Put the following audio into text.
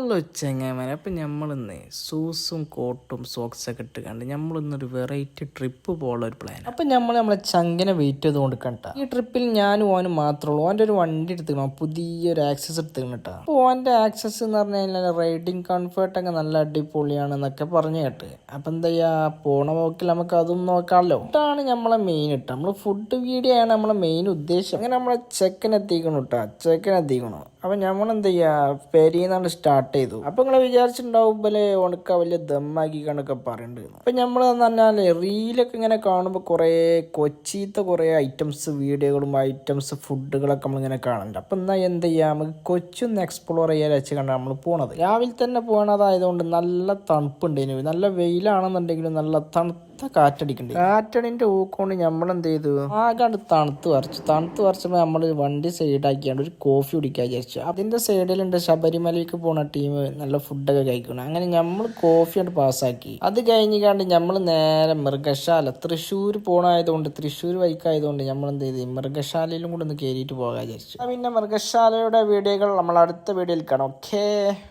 Hello ചെങ്ങായിമാരെ, അപ്പം നമ്മളിന്ന് ഷൂസും കോട്ടും സോക്സൊക്കെ ഇട്ട് കണ്ട് നമ്മളിന്നൊരു വെറൈറ്റി ട്രിപ്പ് പോകാനുള്ള ഒരു പ്ലാൻ. അപ്പം നമ്മളെ ചങ്കിനെ വെയിറ്റ് ചെയ്ത് കൊടുക്കണ്ട. ഈ ട്രിപ്പിൽ ഞാനും ഓനും മാത്രമേ ഉള്ളൂ. ഓൻ്റെ ഒരു വണ്ടി എടുത്തുക്കണം, പുതിയൊരു ആക്സസ് എടുത്തുക്കണം കേട്ടോ. അപ്പോൾ ഓൻ്റെ ആക്സസ് എന്ന് പറഞ്ഞു കഴിഞ്ഞാൽ റൈഡിങ് കംഫർട്ടൊക്കെ നല്ല അടിപൊളിയാണെന്നൊക്കെ പറഞ്ഞു കേട്ട്. അപ്പം എന്താ ചെയ്യുക, പോണ പോക്കിൽ നമുക്ക് അതും നോക്കാമല്ലോ. ഇതാണ് നമ്മളെ മെയിൻ ഇട്ട്. നമ്മൾ ഫുഡ് വീഡിയോ ആണ് നമ്മളെ മെയിൻ ഉദ്ദേശം. അങ്ങനെ നമ്മളെ ചെക്കനെത്തിക്കണം കേട്ടോ, ചെക്കനെത്തിക്കണം. അപ്പം നമ്മളെന്ത് ചെയ്യുക, പെരിന്നാണ് സ്റ്റാർട്ട് ചെയ്തു. അപ്പം നിങ്ങൾ വിചാരിച്ചിട്ടുണ്ടാവും പോലെ ഉണക്ക വലിയ ദമ്മാക്കി കണക്കെ പറയുന്നുണ്ട്. അപ്പം നമ്മൾ എന്ന് പറഞ്ഞാൽ റീലൊക്കെ ഇങ്ങനെ കാണുമ്പോൾ കുറേ കൊച്ചിയിലത്തെ കുറേ ഐറ്റംസ് വീഡിയോകളും ഐറ്റംസ് ഫുഡുകളൊക്കെ നമ്മളിങ്ങനെ കാണുന്നുണ്ട്. അപ്പം എന്നാൽ എന്ത് ചെയ്യുക, നമുക്ക് കൊച്ചൊന്ന് എക്സ്പ്ലോർ ചെയ്യാൻ വെച്ച് കണ്ടാണ് നമ്മൾ പോണത്. രാവിലെ തന്നെ പോകണതായതുകൊണ്ട് നല്ല തണുപ്പുണ്ട്. നല്ല വെയിലാണെന്നുണ്ടെങ്കിലും നല്ല തണുത്ത കാറ്റടിക്കുന്നുണ്ട്. കാറ്റടിൻ്റെ ഊക്കൊണ്ട് നമ്മളെന്ത് ചെയ്തു, ആകാണ്ട് തണുത്ത് വരച്ചപ്പോൾ നമ്മൾ വണ്ടി സൈഡാക്കിയാണ്ട് ഒരു കോഫി കുടിക്കാൻ വിചാരിച്ചു. അതിൻ്റെ സൈഡിലുണ്ട് ശബരിമലയ്ക്ക് പോണ ടീം നല്ല ഫുഡൊക്കെ കഴിക്കണം. അങ്ങനെ നമ്മൾ കോഫി കൊണ്ട് പാസ്സാക്കി. അത് കഴിഞ്ഞാണ്ട് നമ്മൾ നേരെ മൃഗശാല, തൃശ്ശൂർ പോണായതുകൊണ്ട് തൃശ്ശൂർ ബൈക്കായതുകൊണ്ട് നമ്മൾ എന്ത് ചെയ്ത് മൃഗശാലയിലും കൂടെ ഒന്ന് കയറിയിട്ട് പോകാൻ വിചാരിച്ചു. പിന്നെ മൃഗശാലയുടെ വീഡിയോകൾ നമ്മൾ അടുത്ത വീഡിയോയിൽ കാണാം. ഓക്കേ.